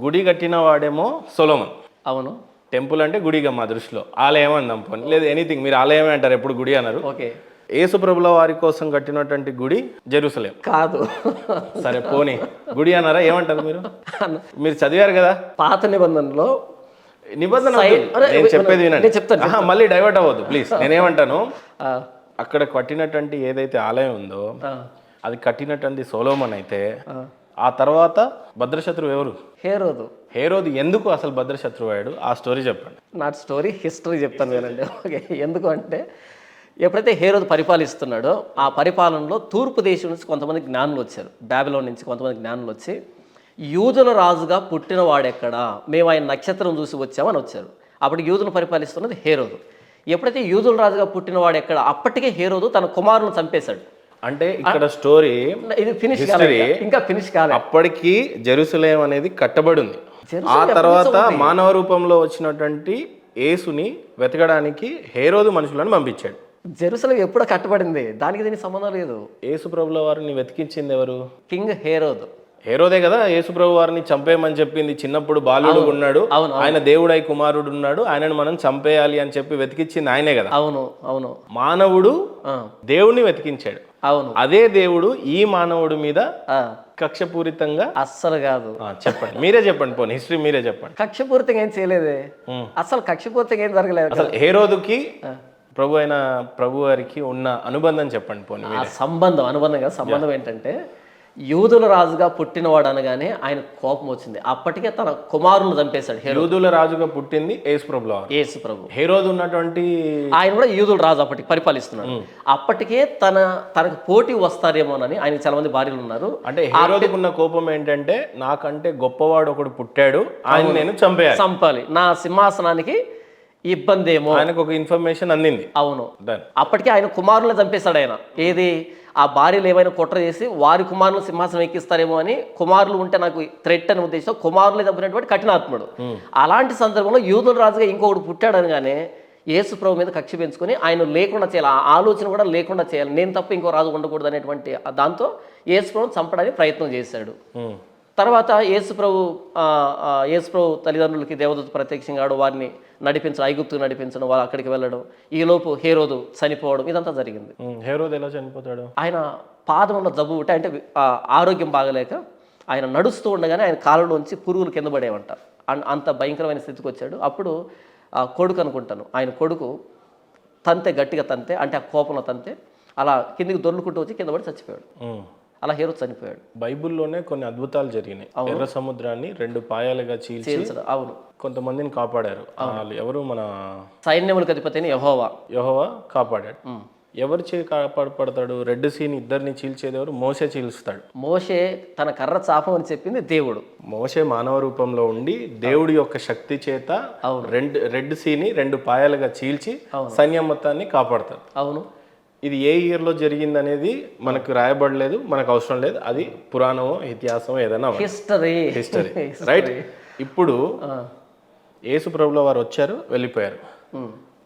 గుడి కట్టిన వాడేమో సొలొమన్. అవును. టెంపుల్ అంటే గుడిగా మా దృష్టిలో, ఆలయం అందాం పోనీ, లేదు ఎనీథింగ్, మీరు ఆలయమే అంటారు, ఎప్పుడు గుడి అన్నారు. ఓకే. యేసు ప్రభుల వారి కోసం కట్టినటువంటి గుడి జెరూసలేం. కాదు. సరే పోనీ గుడి అన్నారా, ఏమంటారు మీరు? మీరు చదివారు కదా పాత నిబంధనలో నిబంధన. అరే, నేను చెప్పేది నేను వినండి. చెప్తాను. మళ్ళీ డైవర్ట్ అవ్వద్దు ప్లీజ్. నేనేమంటాను, ఆ, అక్కడ కట్టినటువంటి ఏదైతే ఆలయం ఉందో ఆ, అది కట్టినటువంటి సొలొమన్ అయితే, ఆ తర్వాత భద్రశత్రువు ఎవరు? హేరోదు. హేరోదు ఎందుకు అసలు భద్రశత్రువు అయ్యాడు, ఆ స్టోరీ చెప్పండి. నా స్టోరీ హిస్టరీ చెప్తాను వినండి. ఓకే. ఎందుకు అంటే ఎప్పుడైతే హేరోదు పరిపాలిస్తున్నాడో ఆ పరిపాలనలో తూర్పు దేశం నుంచి కొంతమంది జ్ఞానులు వచ్చారు, బాబిలోన్ నుంచి కొంతమంది జ్ఞానులు వచ్చి యూదుల రాజుగా పుట్టిన వాడెక్కడా, మేము ఆయన నక్షత్రం చూసి వచ్చామని వచ్చారు. అప్పుడు యూదులను పరిపాలిస్తున్నది హేరోదు. ఎప్పుడైతే యూదుల రాజుగా పుట్టిన వాడు ఎక్కడ, అప్పటికే హేరోదు తన కుమారులను చంపేశాడు. అంటే ఇక్కడ స్టోరీ ఇది ఫినిష్ కాలేదు, ఇంకా ఫినిష్ కాలేదు. అప్పటికి జెరూసలేం అనేది కట్టబడి ఉంది. ఆ తర్వాత మానవ రూపంలో వచ్చినటువంటి యేసుని వెతకడానికి హేరోదు మనుషులను పంపించాడు. జెరూసలేం ఎప్పుడో కట్టబడింది, దానికి దీనికి సంబంధం లేదు. యేసు ప్రభుల వారిని వెతికించింది ఎవరు? కింగ్ హేరోదు. హేరోదే కదా యేసు ప్రభు వారిని చంపేయమని చెప్పింది. చిన్నప్పుడు బాలుడు ఉన్నాడు, ఆయన దేవుడై కుమారుడు ఉన్నాడు, ఆయనను మనం చంపేయాలి అని చెప్పి వెతికించింది ఆయనే కదా. అవును అవును. మానవుడు దేవుడిని వెతికించాడు. అవును. అదే దేవుడు ఈ మానవుడి మీద కక్షపూరితంగా అస్సలు కాదు. చెప్పండి, మీరే చెప్పండి, పోనీ హిస్టరీ మీరే చెప్పండి. కక్షపూరితంగా ఏం చేయలేదే, అసలు కక్షపూరితంగా ఏం జరగలేదు. అసలు హేరోదుకి ప్రభు వారికి ఉన్న అనుబంధం చెప్పండి పోనీ. ఆ అనుబంధం కాదు, సంబంధం ఏంటంటే యూదుల రాజుగా పుట్టినవాడు అనగానే ఆయన కోపం వచ్చింది. అప్పటికే తన కుమారులను చంపేశాడు. యూదుల రాజుగా పుట్టింది యేసు ప్రభు. హేరోదు ఉన్నటువంటి ఆయన కూడా యూదుల రాజు అప్పటికి పరిపాలిస్తున్నాడు. అప్పటికే తనకు పోటీ వస్తారేమోనని ఆయనకి చాలా మంది భార్యలు ఉన్నారు. అంటే హేరోదుకు ఉన్న కోపం ఏంటంటే, నాకంటే గొప్పవాడు ఒకడు పుట్టాడు, ఆయన నేను చంపాలి, నా సింహాసనానికి ఇబ్బంది ఏమో, ఆయనకు ఒక ఇన్ఫర్మేషన్ అందింది. అవును. అప్పటికే ఆయన కుమారులను చంపేశాడు ఆయన. ఏది, ఆ భార్యలు ఏమైనా కుట్ర చేసి వారి కుమారులు సింహాసనం ఎక్కిస్తారేమో అని, కుమారులు ఉంటే నాకు థ్రెట్ అనే ఉద్దేశం, కుమారులే చంపినటువంటి కఠినాత్ముడు. అలాంటి సందర్భంలో యూదుల రాజుగా ఇంకొకటి పుట్టాడు అనగానే యేసు ప్రభు మీద కక్ష పెంచుకొని ఆయన లేకుండా చేయాలి, ఆ ఆలోచన కూడా లేకుండా చేయాలి, నేను తప్ప ఇంకో రాజు ఉండకూడదు అనేటువంటి దాంతో యేసు ప్రభుని చంపడానికి ప్రయత్నం చేశాడు. తర్వాత యేసు ప్రభు తల్లిదండ్రులకి దేవదూత ప్రత్యక్షంగా వారిని ఐగుప్తుకు నడిపించడం, వాళ్ళు అక్కడికి వెళ్ళడం, ఈలోపు హేరోదు చనిపోవడం, ఇదంతా జరిగింది. హేరోదు ఎలా చనిపోతాడు? ఆయన పాదంలో జబ్బు ఉంటే, అంటే ఆరోగ్యం బాగలేక ఆయన నడుస్తూ ఉండగానే ఆయన కాళ్ళలోంచి పురుగులు కింద పడేవంట. అంత భయంకరమైన స్థితికి వచ్చాడు. అప్పుడు కొడుకు అనుకుంటాను, ఆయన కొడుకు గట్టిగా తంతే, అంటే ఆ కోపంలో తంతే అలా కిందికి దొర్లుకుంటూ వచ్చి కింద పడి చచ్చిపోయాడు. అలా హేరోదు చనిపోయాడు. బైబిల్లోనే కొన్ని అద్భుతాలు జరిగినాయి. ఎర్ర సముద్రాన్ని 2 పాయలుగా చీల్చి అవును కొంతమందిని కాపాడారు. ఎవరు? మన సైన్యములకు అధిపతి అయిన యెహోవా కాపాడాడు. ఎవరు కాపాడతాడు? రెడ్ సీని ఇద్దరిని చీల్చేది ఎవరు? మోషే చీల్స్తాడు. మోషే తన కర్ర చాపమని చెప్పింది దేవుడు. మోషే మానవ రూపంలో ఉండి దేవుడి యొక్క శక్తి చేత రెడ్ సీని 2 పాయలుగా చీల్చి సైన్యం మొత్తాన్ని కాపాడతాడు. అవును. ఇది ఏ ఇయర్లో జరిగింది అనేది మనకు రాయబడలేదు, మనకు అవసరం లేదు. అది పురాణమో ఇతిహాసమో ఏదైనా హిస్టరీ రైట్. ఇప్పుడు యేసు ప్రభుల వారు వచ్చారు, వెళ్ళిపోయారు.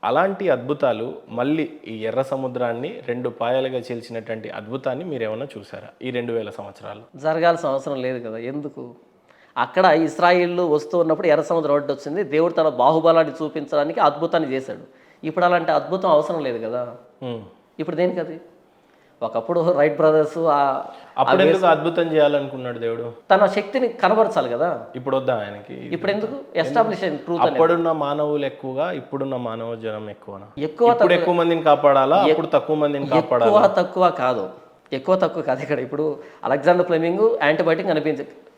అలాంటి అద్భుతాలు మళ్ళీ ఈ ఎర్ర సముద్రాన్ని 2 పాయలుగా చీల్చినటువంటి అద్భుతాన్ని మీరు ఏమైనా చూసారా ఈ 2000 సంవత్సరాలు? జరగాల్సిన అవసరం లేదు కదా. ఎందుకు? అక్కడ ఇశ్రాయేలు వస్తూ ఉన్నప్పుడు ఎర్ర సముద్రం ఒడ్డు వచ్చింది, దేవుడు తన బాహుబలాన్ని చూపించడానికి అద్భుతాన్ని చేశాడు. ఇప్పుడు అలాంటి అద్భుతం అవసరం లేదు కదా. ఇప్పుడు దేనికి అది? ఒకప్పుడు రైట్ బ్రదర్స్ అప్పుడు ఎందుకు అద్భుతం చేయాలనుకున్నాడు దేవుడు? తన శక్తిని కనబరచాలి కదా. ఇప్పుడు వద్దా ఆయనకి? ఇప్పుడు ఎందుకు? ఎస్టాబ్లిష్ అయిన ట్రూత్. అప్పుడున్న మానవులు ఎక్కువగా, ఇప్పుడున్న మానవ జనం ఎక్కువ మందిని కాపాడాలా, అప్పుడు తక్కువ మందిని కాపాడాలా? తక్కువ కాదు. ఇక్కడ ఇప్పుడు అలెగ్జాండర్ ఫ్లెమింగ్ యాంటీబయాటిక్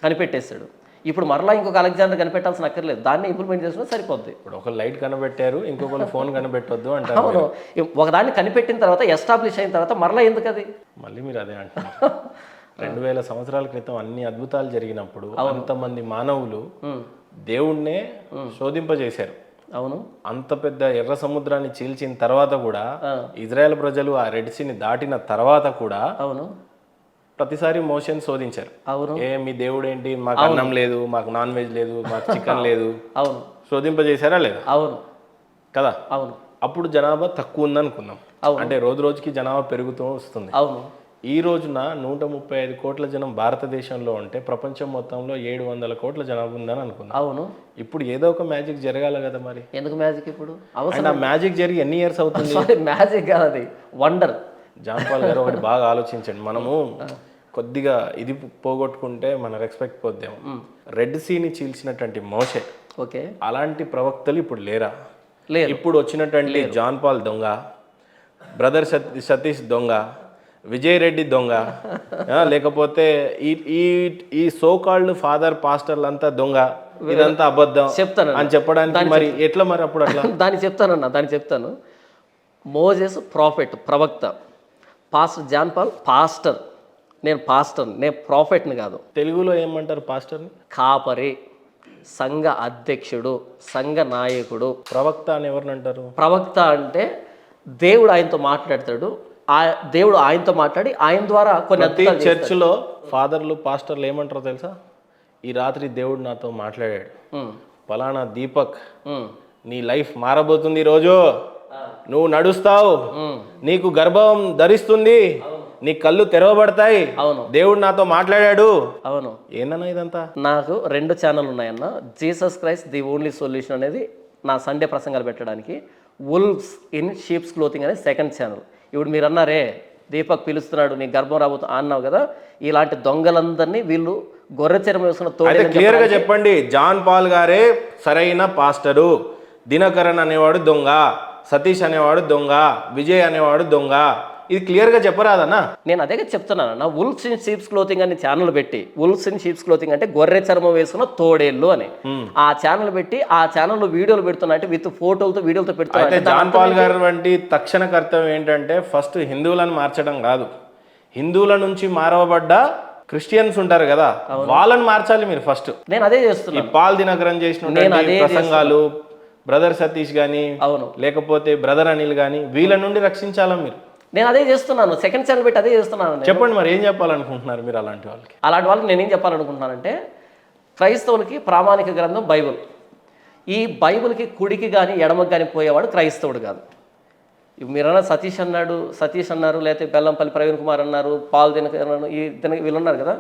కనిపెట్టేశాడు. ఇప్పుడు మరలా ఇంకొక అలెగ్జాండర్ కనిపెట్టాల్సిన అక్కర్లేదు, దాన్ని ఇంప్లిమెంట్ చేసుకుని సరిపోద్ది. ఇప్పుడు ఒక లైట్ కనిపెట్టారు, ఇంకొకరు ఫోన్ కనిపెట్టొద్దు అంటారు. అవును. ఒకదాన్ని కనిపెట్టిన తర్వాత, ఎస్టాబ్లిష్ అయిన తర్వాత మరలా ఎందుకు అది? మళ్ళీ మీరు అదే అంటారు. 2000 సంవత్సరాల క్రితం అన్ని అద్భుతాలు జరిగినప్పుడు అంతమంది మానవులు దేవుణ్ణే శోధింపజేశారు. అవును. అంత పెద్ద ఎర్ర సముద్రాన్ని చీల్చిన తర్వాత కూడా, ఇజ్రాయెల్ ప్రజలు ఆ రెడ్ సీని దాటిన తర్వాత కూడా అవును ప్రతిసారి మోషన్ శోధించారు. అవును. మీ దేవుడు ఏంటి, మాకు అన్నం లేదు, మాకు నాన్ వెజ్ లేదు, మాకు చికెన్ లేదు. అవును. శోధింపజేశారా లేదా? అవును కదా. అవును. అప్పుడు జనాభా తక్కువ ఉందనుకుందాం, అంటే రోజు రోజుకి జనాభా పెరుగుతూ వస్తుంది. అవును. ఈ రోజున 135 కోట్ల జనం భారతదేశంలో ఉంటే ప్రపంచం మొత్తంలో 700 కోట్ల జనాభా ఉందని అనుకుందాం. అవును, ఇప్పుడు ఏదో ఒక మ్యాజిక్ జరగాలి కదా మరి. ఎందుకు మ్యాజిక్ ఇప్పుడు అండ్ ఆ మ్యాజిక్ జరిగి ఎన్ని ఇయర్స్ అవుతుంది? సారీ, మ్యాజిక్ కాదు, అది వండర్. జాన్ పాల్ గారు ఒకటి బాగా ఆలోచించండి. మనము కొద్దిగా ఇది పోగొట్టుకుంటే మన రెస్పెక్ట్ పోద్దాము. రెడ్ సీని చీల్చినటువంటి మోషే, ఓకే, అలాంటి ప్రవక్తలు ఇప్పుడు లేరా? లేరు. ఇప్పుడు వచ్చినటువంటి జాన్ పాల్ దొంగ, బ్రదర్ సతీష్ దొంగ, విజయ్ రెడ్డి దొంగ, లేకపోతే ఈ సోకాల్డ్ ఫాదర్ పాస్టర్లు అంతా దొంగ, ఇదంతా అబద్ధం చెప్తాను అని చెప్పడానికి మరి ఎట్లా మరి అప్పుడు అట్లా? దాన్ని చెప్తాను. మోజెస్ ప్రాఫెట్, ప్రవక్త. Pastor John Paul pastor. నేను ప్రాఫెట్ని కాదు. తెలుగులో ఏమంటారు పాస్టర్ని? కాపరి, సంఘ అధ్యక్షుడు, సంఘ నాయకుడు. ప్రవక్త అని ఎవరిని అంటారు? ప్రవక్త అంటే దేవుడు ఆయనతో మాట్లాడతాడు, దేవుడు ఆయనతో మాట్లాడి ఆయన ద్వారా కొన్ని అద్భుతాలు చేస్తాడు. చర్చిలో ఫాదర్లు పాస్టర్లు ఏమంటారో తెలుసా? ఈ రాత్రి దేవుడు నాతో మాట్లాడాడు, ఫలానా దీపక్ నీ లైఫ్ మారబోతుంది, ఈ రోజు నువ్వు నడుస్తావు, నీకు గర్భం ధరిస్తుంది, నీ కళ్ళు తెరవబడతాయి, అవును, దేవుడు నాతో మాట్లాడాడు. అవును. ఏందన్నా ఇదంతా? నాకు 2 ఛానల్ ఉన్నాయన్న. Jesus Christ the only solution అనేది నా సండే ప్రసంగాలు పెట్టడానికి, వుల్వ్స్ ఇన్ షీప్స్ క్లోతింగ్ అనేది 2nd ఛానల్. ఇప్పుడు మీరు అన్నారే దీపక్ పిలుస్తున్నాడు, నీ గర్భం రాబోతు అన్నావు కదా, ఇలాంటి దొంగలందరినీ వీళ్ళు గొర్రె చర్మం వేసుకున్న తోడు. క్లియర్ గా చెప్పండి, జాన్ పాల్ గారే సరైన పాస్టరు, దినకరన్ అనేవాడు దొంగ, సతీష్ అనేవాడు దొంగ, విజయ్ అనేవాడు దొంగ. ఇది క్లియర్ గా చెప్పరాదన్నా? నేను అదే చెప్తున్నాను. వుల్వ్స్ ఇన్ షీప్స్ క్లోతింగ్ అని ఛానల్ పెట్టి, వుల్వ్స్ ఇన్ షీప్స్ క్లోతింగ్ అంటే గొర్రె చర్మం వేసుకున్న తోడేళ్ళు అని ఆ ఛానల్ పెట్టి, ఆ ఛానల్లో వీడియోలు పెడుతున్నా అంటే విత్ ఫోటోలతో వీడియోలతో పెడుతున్నా. అయితే జాన్ పాల్ గారు వంటి తక్షణ కర్తవ్యం ఏంటంటే ఫస్ట్ హిందువులను మార్చడం కాదు, హిందువుల నుంచి మారవబడ్డ క్రిస్టియన్స్ ఉంటారు కదా, వాళ్ళని మార్చాలి మీరు ఫస్ట్. నేను అదే చేస్తున్నాను. ఈ పాల్ దినకరన్ చేసిన ప్రసంగాలు, బ్రదర్ సతీష్ గానీ, అవును, లేకపోతే బ్రదర్ అనిల్ గానీ, వీళ్ళ నుండి రక్షించాలా మీరు? నేను అదే చేస్తున్నాను. 2nd ఛానల్ పెట్టి అదే చేస్తున్నాను. చెప్పండి మరి ఏం చెప్పాలనుకుంటున్నారు మీరు అలాంటి వాళ్ళకి? అలాంటి వాళ్ళకి నేనేం చెప్పాలనుకుంటున్నానంటే, క్రైస్తవులకి ప్రామాణిక గ్రంథం బైబుల్. ఈ బైబుల్కి కుడికి కానీ ఎడమకి కానీ పోయేవాడు క్రైస్తవుడు కాదు. మీరన్నా సతీష్ అన్నారు, లేకపోతే బెల్లంపల్లి ప్రవీణ్ కుమార్ అన్నారు, పాల్ దినకరన్ వీళ్ళు ఉన్నారు కదా,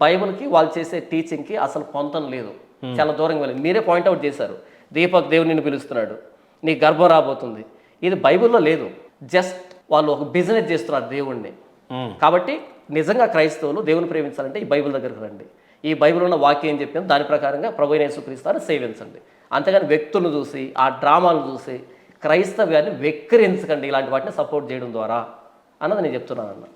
బైబుల్కి వాళ్ళు చేసే టీచింగ్కి అసలు పొంతం లేదు, చాలా దూరంగా వెళ్ళింది. మీరే పాయింట్అవుట్ చేశారు, దీపక్ దేవుడు నిన్ను పిలుస్తున్నాడు, నీ గర్భం రాబోతుంది, ఇది బైబిల్లో లేదు. జస్ట్ వాళ్ళు ఒక బిజినెస్ చేస్తున్నారు దేవుణ్ణి. కాబట్టి నిజంగా క్రైస్తవులు దేవుని ప్రేమించాలంటే ఈ బైబిల్ దగ్గరకు రండి. ఈ బైబిల్ ఉన్న వాక్యం ఏం చెప్పిందో దాని ప్రకారంగా ప్రభువైన యేసుక్రీస్తుని సేవించండి. అంతేగాని వ్యక్తులను చూసి, ఆ డ్రామాలు చూసి క్రైస్తవ్యాన్ని వెక్కిరించకండి, ఇలాంటి వాటిని సపోర్ట్ చేయడం ద్వారా అన్నది నేను చెప్తున్నాను అన్న.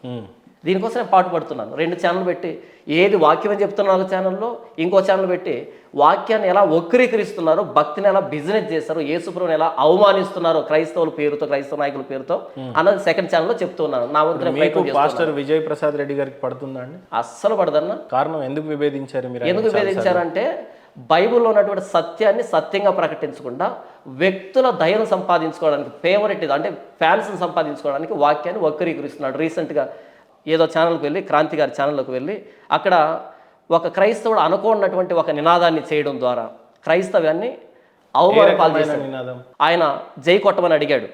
దీనికోసం నేను పాటుపడుతున్నాను. 2 ఛానల్ పెట్టి ఏది వాక్యం అని చెప్తున్నాను ఛానల్లో, ఇంకో ఛానల్ పెట్టి వాక్యాన్ని ఎలా వక్రీకరిస్తున్నారో, భక్తిని ఎలా బిజినెస్ చేస్తారో, యేసుప్రభుని ఎలా అవమానిస్తున్నారో క్రైస్తవుల పేరుతో, క్రైస్తవ నాయకుల పేరుతో అన్నది 2nd ఛానల్లో చెప్తున్నాను. నా వంతు పాస్టర్ విజయ్ ప్రసాద్ రెడ్డి గారికి పడుతుందా అండి? అస్సలు పడదన్న. కారణం ఎందుకు విభేదించారు మీరు? ఎందుకు విభేదించారంటే, బైబిల్లో ఉన్నటువంటి సత్యాన్ని సత్యంగా ప్రకటించకుండా వ్యక్తుల దయను సంపాదించుకోవడానికి, ఫేవరెట్ అంటే ఫ్యాన్స్ని సంపాదించుకోవడానికి వాక్యాన్ని వక్రీకరిస్తున్నాడు. రీసెంట్గా ఏదో ఛానల్కి వెళ్ళి, క్రాంతి గారి ఛానల్లోకి వెళ్ళి, అక్కడ ఒక క్రైస్తవుడు అనుకోనటువంటి ఒక నినాదాన్ని చేయడం ద్వారా క్రైస్తవ్యాన్ని అవమానం పాల్చేశాడు. ఆయన జై కొట్టమని అడిగాడు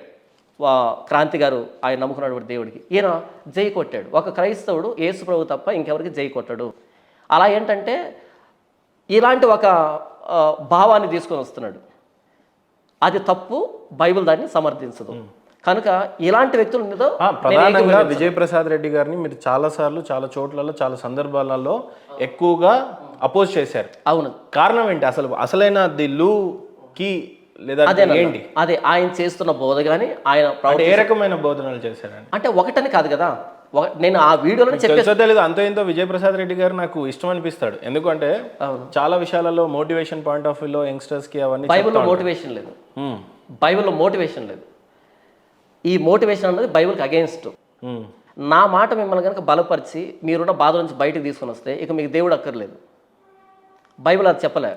క్రాంతి గారు, ఆయన నమ్ముకున్నటువంటి దేవుడికి. ఈయన జై కొట్టాడు. ఒక క్రైస్తవుడు యేసు ప్రభు తప్ప ఇంకెవరికి జై కొట్టాడు. అలా ఏంటంటే ఇలాంటి ఒక భావాన్ని తీసుకొని వస్తున్నాడు. అది తప్పు, బైబిల్ దాన్ని సమర్థించదు. కనుక ఇలాంటి వ్యక్తుల మీద ప్రధానంగా విజయ్ ప్రసాద్ రెడ్డి గారిని మీరు చాలా సార్లు, చాలా చోట్లలో, చాలా సందర్భాలలో ఎక్కువగా అపోజ్ చేశారు. అవును. కారణం ఏంటి? అసలైన ది లూ కి లేదా ఏంటి? అదే ఆయన చేస్తున్న బోధ కానీ, ఆయన ఏ రకమైన బోధనలు చేశారండి? అంటే ఒకటని కాదు కదా, నేను ఆ వీడియోలో చెప్పేది అంతో ఇంతో విజయ్ ప్రసాద్ రెడ్డి గారు నాకు ఇష్టం అనిపిస్తాడు. ఎందుకంటే చాలా విషయాలలో మోటివేషన్ పాయింట్ ఆఫ్ వ్యూలో యంగ్స్టర్స్ కి అవన్నీ. బైబిల్లో మోటివేషన్ లేదు, బైబిల్లో మోటివేషన్ లేదు. ఈ మోటివేషన్ అన్నది బైబిల్కి అగెయిన్స్ట్. నా మాట మిమ్మల్ని కనుక బలపరిచి మీరున్న బాధ నుంచి బయటకు తీసుకొని వస్తే ఇక మీకు దేవుడు అక్కర్లేదు. బైబిల్ అది చెప్పలే.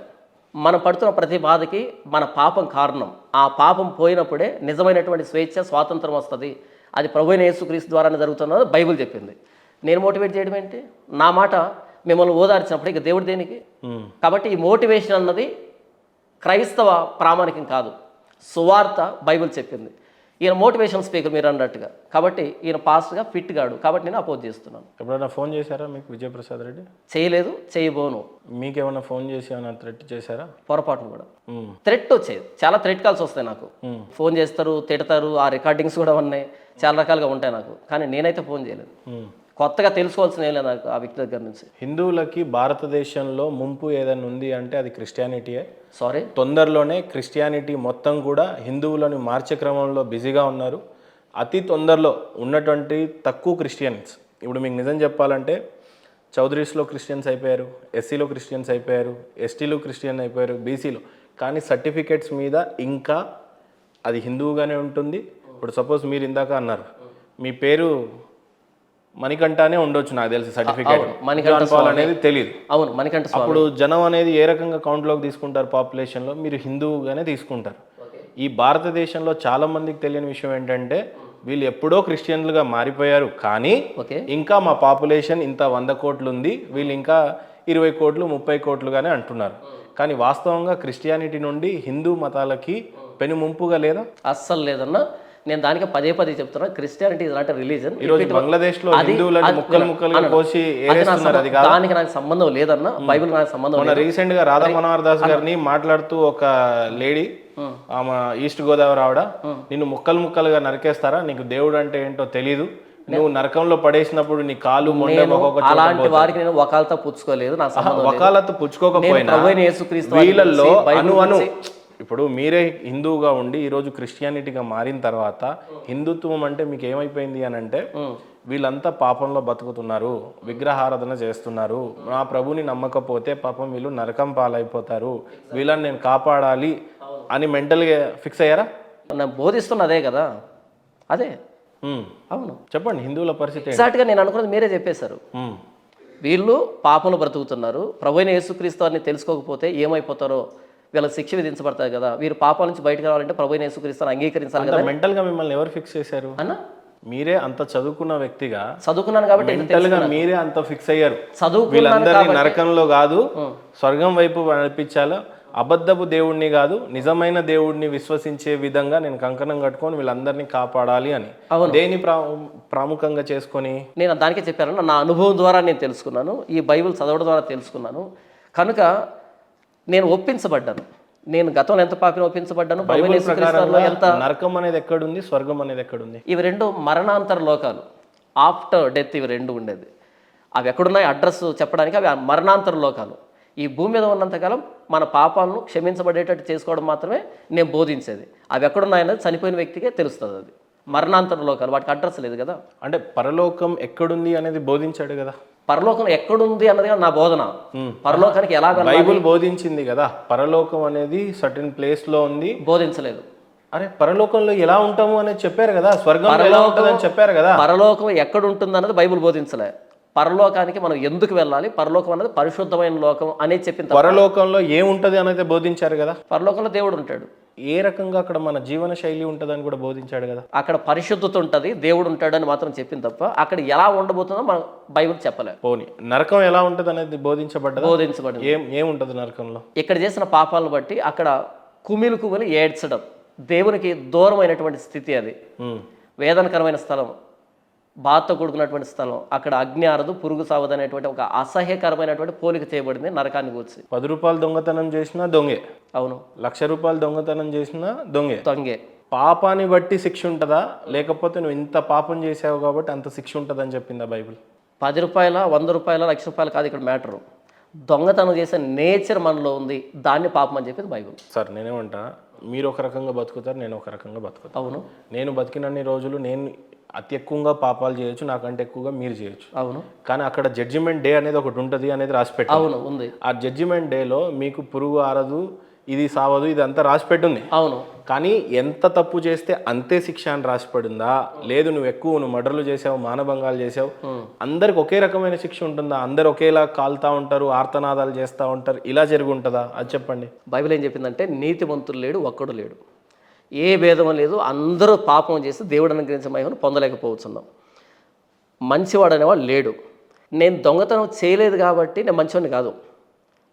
మనం పడుతున్న ప్రతి బాధకి మన పాపం కారణం. ఆ పాపం పోయినప్పుడే నిజమైనటువంటి స్వేచ్ఛ, స్వాతంత్రం వస్తుంది. అది ప్రభువైన యేసుక్రీస్తు ద్వారానే జరుగుతున్నది బైబిల్ చెప్పింది. నేను మోటివేట్ చేయడం ఏంటి? నా మాట మిమ్మల్ని ఓదార్చినప్పుడు ఇక దేవుడు దేనికి? కాబట్టి ఈ మోటివేషన్ అన్నది క్రైస్తవ ప్రామాణికం కాదు. సువార్త బైబిల్ చెప్పింది. ఈయన మోటివేషన్ స్పీకర్ మీరు అన్నట్టుగా, కాబట్టి ఈయన పాస్ట్గా ఫిట్ గాడు, కాబట్టి నేను అపోజ్ చేస్తున్నాను. ఎప్పుడైనా ఫోన్ చేశారా మీకు విజయప్రసాద్ రెడ్డి? చేయలేదు, చేయబోను. మీకేమైనా ఫోన్ చేసి ఏమైనా థ్రెట్ చేశారా? పొరపాటును కూడా థ్రెట్ వచ్చేది, చాలా థ్రెట్ కాల్స్ వస్తాయి నాకు. ఫోన్ చేస్తారు, తిడతారు, ఆ రికార్డింగ్స్ కూడా ఉన్నాయి, చాలా రకాలుగా ఉంటాయి నాకు. కానీ నేనైతే ఫోన్ చేయలేదు. కొత్తగా తెలుసుకోవాల్సిన ఏం లేదు నాకు ఆ వ్యక్తి దగ్గర నుంచి. హిందువులకి భారతదేశంలో ముంపు ఏదైనా ఉంది అంటే అది క్రిస్టియానిటీయే. సారీ, తొందరలోనే క్రిస్టియానిటీ మొత్తం కూడా హిందువులను మార్చే క్రమంలో బిజీగా ఉన్నారు. అతి తొందరలో ఉన్నటువంటి తక్కువ క్రిస్టియన్స్, ఇప్పుడు మీకు నిజం చెప్పాలంటే చౌదరీస్లో క్రిస్టియన్స్ అయిపోయారు, ఎస్సీలో క్రిస్టియన్స్ అయిపోయారు, ఎస్టీలో క్రిస్టియన్ అయిపోయారు, బీసీలో. కానీ సర్టిఫికేట్స్ మీద ఇంకా అది హిందువుగానే ఉంటుంది. ఇప్పుడు సపోజ్ మీరు ఇందాక అన్నారు మీ పేరు మణికంఠనే ఉండొచ్చు, నాకు తెలిసి సర్టిఫికేట్ అనేది తెలియదు. అవును, మణికంఠ. అప్పుడు జనం అనేది ఏ రకంగా కౌంట్లోకి తీసుకుంటారు? పాపులేషన్లో మీరు హిందువుగానే తీసుకుంటారు. ఈ భారతదేశంలో చాలా మందికి తెలియని విషయం ఏంటంటే వీళ్ళు ఎప్పుడో క్రిస్టియన్లుగా మారిపోయారు, కానీ ఇంకా మా పాపులేషన్ ఇంత 100 కోట్లు ఉంది, వీళ్ళు ఇంకా 20 కోట్లు 30 కోట్లుగానే అంటున్నారు. కానీ వాస్తవంగా క్రిస్టియానిటీ నుండి హిందూ మతాలకి పెను ముంపుగా లేదా? అస్సలు లేదన్నా. నేను దానికి పదే చెప్తున్నా, Christianity is not a religion. ఈరోజు బంగ్లాదేశ్ లో హిందువులను ముక్కలుగా కోసి ఏరేస్తున్నారు, అది కాదు. దానికి నాకు సంబంధం లేదన్న, బైబిల్ నాకు సంబంధం లేదు. రీసెంట్ గా రాధా మనోహర్ దాస్ గారిని మాట్లాడుతూ ఒక లేడీ, ఆమె ఈస్ట్ గోదావరి ఆవిడ, నిన్ను ముక్కలుగా నరికేస్తారా, నీకు దేవుడు అంటే ఏంటో తెలీదు, నువ్వు నరకంలో పడేసినప్పుడు నీ కాలు అలాంటి వారికి నేను వకాలతో పుచ్చుకోలేదు. నా వకాలతో పుచ్చుకోకపోయినా వీళ్ళల్లో అను ఇప్పుడు మీరే హిందువుగా ఉండి ఈరోజు క్రిస్టియానిటీగా మారిన తర్వాత హిందుత్వం అంటే మీకు ఏమైపోయింది అని అంటే వీళ్ళంతా పాపంలో బతుకుతున్నారు, విగ్రహారాధన చేస్తున్నారు, నా ప్రభుని నమ్మకపోతే పాపం వీళ్ళు నరకం పాలైపోతారు, వీళ్ళని నేను కాపాడాలి అని మెంటల్గా ఫిక్స్ అయ్యారా? నేను బోధిస్తున్న అదే కదా, అదే. అవును, చెప్పండి హిందువుల పరిస్థితి. ఎగ్జాక్ట్గా నేను అనుకున్నది మీరే చెప్పేశారు. వీళ్ళు పాపంలో బ్రతుకుతున్నారు, ప్రభువైన యేసుక్రీస్తు అని తెలుసుకోకపోతే ఏమైపోతారో వీళ్ళకి శిక్ష విధించబడతారు కదా, వీరు పాపాల నుంచి బయటకు రావాలంటే ప్రభువైన యేసుక్రీస్తుని అంగీకరించాలి కదా. మెంటల్గా మిమ్మల్ని ఎవరు ఫిక్స్ చేశారు అన్న? మీరే అంత చదువుకున్న వ్యక్తిగా, చదువుకున్నాను కాబట్టి మెంటల్గా మీరే అంత ఫిక్స్ అయ్యారు. వీళ్ళందరినీ నరకంలో కాదు స్వర్గం వైపు నడిపించాలా, అబద్ధపు దేవుడిని కాదు నిజమైన దేవుడిని విశ్వసించే విధంగా నేను కంకణం కట్టుకొని వీళ్ళందరినీ కాపాడాలి అని. దేని ప్రాముఖ్యంగా చేసుకొని నేను దానికే చెప్పాను, నా అనుభవం ద్వారా నేను తెలుసుకున్నాను, ఈ బైబిల్ చదవడం ద్వారా తెలుసుకున్నాను. కనుక నేను ఒప్పించబడ్డాను. నేను గతంలో ఎంత పాపిని ఒప్పించబడ్డాను, ఎంత నరకం అనేది ఎక్కడుంది, స్వర్గం అనేది ఎక్కడుంది? ఇవి రెండు మరణాంతర లోకాలు, ఆఫ్టర్ డెత్ ఇవి రెండు ఉండేది. అవి ఎక్కడున్నాయి అడ్రస్ చెప్పడానికి, అవి మరణాంతర లోకాలు. ఈ భూమి మీద ఉన్నంతకాలం మన పాపాలను క్షమించబడేటట్టు చేసుకోవడం మాత్రమే నేను బోధించేది. అవి ఎక్కడున్నాయనేది చనిపోయిన వ్యక్తికే తెలుస్తుంది. అది మరణాంతర లోకాలు, వాటికి అడ్రస్ లేదు కదా. అంటే పరలోకం ఎక్కడుంది అనేది బోధించాడు కదా. పరలోకం ఎక్కడుంది అన్నది నా బోధన. పరలోకానికి ఎలా బైబిల్ బోధించింది కదా, పరలోకం అనేది సర్టెన్ ప్లేస్ లో ఉంది. బోధించలేదు. అరే పరలోకంలో ఎలా ఉంటాము అనేది చెప్పారు కదా, స్వర్గం ఎలా ఉంటుందని చెప్పారు కదా. పరలోకం ఎక్కడ ఉంటుంది అన్నది బైబిల్ బోధించలే. పరలోకానికి మనం ఎందుకు వెళ్ళాలి, పరలోకం అనేది పరిశుద్ధమైన లోకం అనేది చెప్పింది. పరలోకంలో ఏముంటది అనేది బోధించారు కదా. పరలోకంలో దేవుడు ఉంటాడు, ఏ రకంగా అక్కడ మన జీవన శైలి ఉంటుందని కూడా బోధించాడు కదా. అక్కడ పరిశుద్ధత ఉంటుంది, దేవుడు ఉంటాడని మాత్రం చెప్పింది తప్ప అక్కడ ఎలా ఉండబోతుందో మన బైబిల్ చెప్పలేదు. పోనీ నరకం ఎలా ఉంటుంది అనేది బోధించబడ్డది. ఏముంటది నరకంలో? ఇక్కడ చేసిన పాపాలను బట్టి అక్కడ కుమిలి ఏడ్చడం, దేవునికి దూరమైనటువంటి స్థితి, అది వేదనకరమైన స్థలం, బాధతో కూడుకున్నటువంటి స్థలం. అక్కడ అగ్ని ఆరదు, పురుగు సావదు అనేటువంటి ఒక అసహ్యకరమైనటువంటి పోలిక చేయబడింది నరకాన్ని కూర్చి. 10 రూపాయలు దొంగతనం చేసినా దొంగే. అవును. 1,00,000 రూపాయలు దొంగతనం చేసినా దొంగే. పాపాన్ని బట్టి శిక్ష ఉంటుందా, లేకపోతే నువ్వు ఇంత పాపం చేసావు కాబట్టి అంత శిక్ష ఉంటుందని చెప్పిందా బైబిల్? 10 రూపాయల 100 రూపాయల 1,00,000 రూపాయలు కాదు ఇక్కడ మ్యాటరు. దొంగతనం చేసే నేచర్ మనలో ఉంది, దాన్ని పాపం అని చెప్పింది బైబిల్. సార్ నేనేమంటా, మీరు ఒక రకంగా బతుకుతారు, నేను ఒక రకంగా బతుకుతాను. అవును. నేను బతికినన్ని రోజులు నేను అతి ఎక్కువగా పాపాలు చేయొచ్చు, నాకంటే ఎక్కువగా మీరు చేయొచ్చు. అవును. కానీ అక్కడ జడ్జిమెంట్ డే అనేది ఒకటి ఉంటుంది అనేది రాసిపెట్టు. అవును, ఉంది. ఆ జడ్జిమెంట్ డేలో మీకు పురుగు ఆరదు, ఇది సావదు, ఇది అంతా రాసిపెట్టుంది. అవును. కానీ ఎంత తప్పు చేస్తే అంతే శిక్ష అని రాసిపడిందా? లేదు నువ్వు మర్డర్లు చేసావు, మానభంగాలు చేసావు, అందరికి ఒకే రకమైన శిక్ష ఉంటుందా? అందరు ఒకేలా కాలుతా ఉంటారు, ఆర్తనాదాలు చేస్తూ ఉంటారు, ఇలా జరిగి ఉంటుందా? అది చెప్పండి. బైబిల్ ఏం చెప్పిందంటే నీతిమంతులు లేడు, ఒక్కడు లేడు, ఏ భేదం లేదు, అందరూ పాపం చేసి దేవుడు అనుగ్రహించే మహిమను పొందలేకపోతున్నాం. మంచివాడు అనేవాడు లేడు. నేను దొంగతనం చేయలేదు కాబట్టి నేను మంచివాడిని కాదు,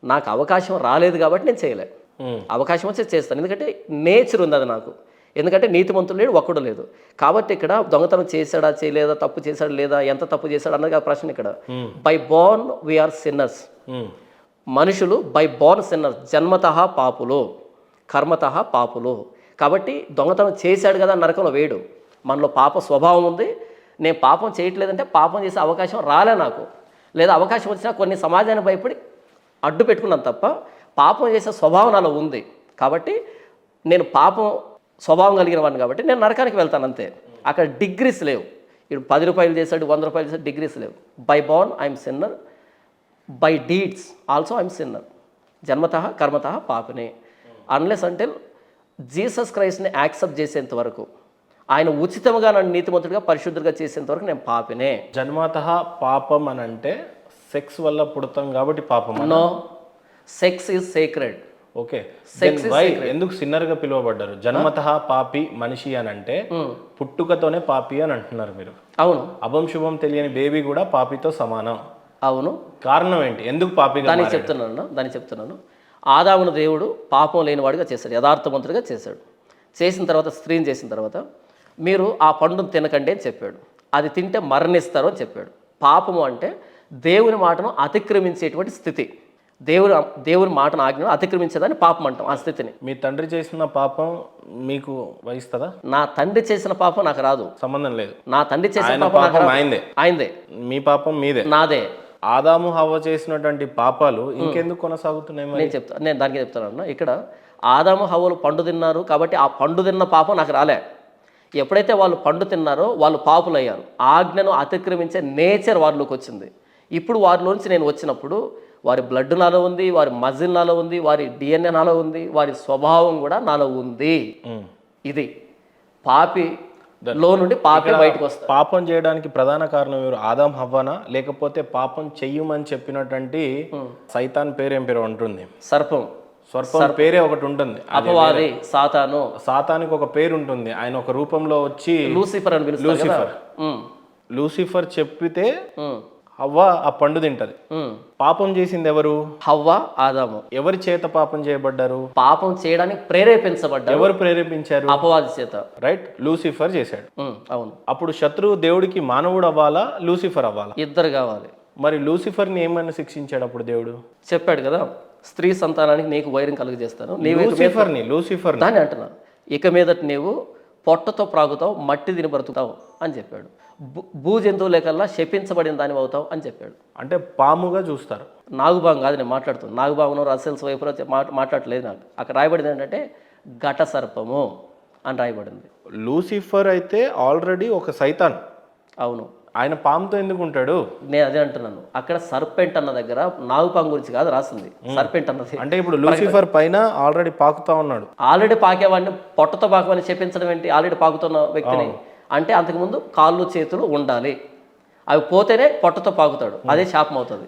నాకు అవకాశం రాలేదు కాబట్టి నేను చేయలే. అవకాశం వచ్చి చేస్తాను, ఎందుకంటే నేచర్ ఉంది అది నాకు. ఎందుకంటే నీతిమంతుడు లేడు, ఒక్కడు లేదు. కాబట్టి ఇక్కడ దొంగతనం చేశాడా చేయలేదా, తప్పు చేశాడా లేదా, ఎంత తప్పు చేశాడు అన్నది ఆ ప్రశ్న ఇక్కడ. By born we are sinners. మనుషులు బై బోర్న్ సిన్నర్స్, జన్మతః పాపులు, కర్మతః పాపులు. కాబట్టి దొంగతనం చేశాడు కదా నరకంలో వేయడు. మనలో పాప స్వభావం ఉంది. నేను పాపం చేయట్లేదంటే పాపం చేసే అవకాశం రాలే నాకు, లేదా అవకాశం వచ్చినా కొన్ని సమాజాన్ని భయపడి అడ్డు పెట్టుకున్నాను తప్ప పాపం చేసే స్వభావం నాలో ఉంది. కాబట్టి నేను పాపం స్వభావం కలిగిన వాడిని కాబట్టి నేను నరకానికి వెళ్తాను అంతే. అక్కడ డిగ్రీస్ లేవు. ఇప్పుడు 10 రూపాయలు చేశాడు, 100 రూపాయలు చేశాడు, డిగ్రీస్ లేవు. By born I'm sinner, by deeds also I'm sinner. జన్మతః కర్మతః పాపినే. అన్లెస్ అంటే జీసస్ క్రైస్ట్ని యాక్సెప్ట్ చేసేంత వరకు, ఆయన ఉచితంగా నన్ను నీతిమంతుడిగా పరిశుద్ధుడిగా చేసేంత వరకు నేను పాపినే. జన్మతః పాపం అని అంటే సెక్స్ వల్ల పుడతాం కాబట్టి పాపం. No, sex is sacred. Okay, ఎందుకు సిన్నర్ గా పిలువబడ్డారు? జన్మతః పాపి మనిషి అని అంటే పుట్టుకతోనే పాపి అని అంటున్నారు మీరు. అవును. అభం శుభం తెలియని బేబీ కూడా పాపితో సమానం. అవును. కారణం ఏంటి? ఎందుకు పాపిగా? దానికి చెప్తున్నాను. ఆదామును దేవుడు పాపం లేనివాడిగా చేశాడు, యథార్థవంతుడిగా చేశాడు. చేసిన తర్వాత, స్త్రీని చేసిన తర్వాత, మీరు ఆ పండును తినకండి అని చెప్పాడు. అది తింటే మరణిస్తారు అని చెప్పాడు. పాపము అంటే దేవుని మాటను అతిక్రమించేటువంటి స్థితి. దేవుని మాటను ఆజ్ఞను అతిక్రమించేదాన్ని పాపం అంటాం. ఆ స్థితిని. మీ తండ్రి చేసిన పాపం మీకు వహిస్తుందా? నా తండ్రి చేసిన పాపం నాకు రాదు, సంబంధం లేదు. నా తండ్రి చేసిన పాపం ఆయనదే, మీ పాపం మీదే, నాదే. ఆదాము హవ్వ చేసినటువంటి పాపాలు ఇంకెందుకు కొనసాగుతున్నాయి? నేను దానికి చెప్తాను. ఇక్కడ ఆదాము హవ్వలు పండు తిన్నారు కాబట్టి ఆ పండు తిన్న పాపం నాకు రాలే. ఎప్పుడైతే వాళ్ళు పండు తిన్నారో వాళ్ళు పాపులయ్యారు. ఆజ్ఞను అతిక్రమించే నేచర్ వారిలోకి వచ్చింది. ఇప్పుడు వారిలోంచి నేను వచ్చినప్పుడు వారి బ్లడ్ నాలో ఉంది, వారి మజిల్ నాలో ఉంది, వారి డిఎన్ఏ నాలో ఉంది, వారి స్వభావం కూడా నాలో ఉంది. ఇది పాపి లో నుండి పాపే బయటకు వస్తుంది. పాపం చేయడానికి ప్రధాన కారణం ఎవరు? ఆదాం హవ్వనా, లేకపోతే పాపం చెయ్యమని చెప్పినటువంటి సైతాన్ పేరేం పేరు ఉంటుంది? సర్పం పేరే ఒకటి ఉంటుంది, అపవాది, సాతాను. సాతానికి ఒక పేరు ఉంటుంది. ఆయన ఒక రూపంలో వచ్చి లూసిఫర్ అని పిలుస్తారు. లూసిఫర్ చెప్పితే హవ్వ ఆ పండు తింటది. పాపం చేసింది ఎవరు? హవ్వ, ఆదాము. ఎవరి చేత పాపం చేయబడ్డారు? పాపం చేయడానికి ప్రేరేపించబడ్డారు. ఎవరు ప్రేరేపించారు? అపవాది చేత. రైట్, లూసిఫర్ చేశాడు. అవును. అప్పుడు శత్రువు దేవుడికి మానవుడు అవ్వాలా, లూసిఫర్ అవ్వాలా? ఇద్దరు కావాలి. మరి లూసిఫర్ని ఏమని శిక్షించాడు అప్పుడు దేవుడు? చెప్పాడు కదా, స్త్రీ సంతానానికి నీకు వైరం కలుగజేస్తాను. లూసిఫర్ దాన్ని అంటున్నా, ఇక మీదట నీవు పొట్టతో ప్రాగుతావు, మట్టి తిని బ్రతుకుతావు అని చెప్పాడు. భూజంతువులే కల్లా శపించబడిన దాని అవుతావు అని చెప్పాడు. అంటే పాముగా చూస్తారు. నాగుబాం కాదు నేను మాట్లాడుతాను. నాగుబామును రసెల్స్ వైపు మాట్లాడలేదు. నాకు అక్కడ రాయబడింది ఏంటంటే ఘట సర్పము అని రాయబడింది. లూసిఫర్ అయితే ఆల్రెడీ ఒక సైతాన్. అవును. ఆయన పాముతో ఎందుకు ఉంటాడు? నేను అదే అంటున్నాను. అక్కడ సర్పెంట్ అన్న దగ్గర నాగుపాము గురించి కాదు రాసింది, సర్పెంట్ అన్నది. అంటే ఇప్పుడు లూసిఫర్ పైన ఆల్రెడీ పాకుతా ఉన్నాడు. ఆల్రెడీ పాకేవాడిని పొట్టతో పాకమని చెప్పించడం ఏంటి? ఆల్రెడీ పాకుతున్న వ్యక్తిని అంటే అంతకుముందు కాళ్ళు చేతులు ఉండాలి, అవి పోతేనే పొట్టతో పాకుతాడు. అదే శాపం అవుతుంది.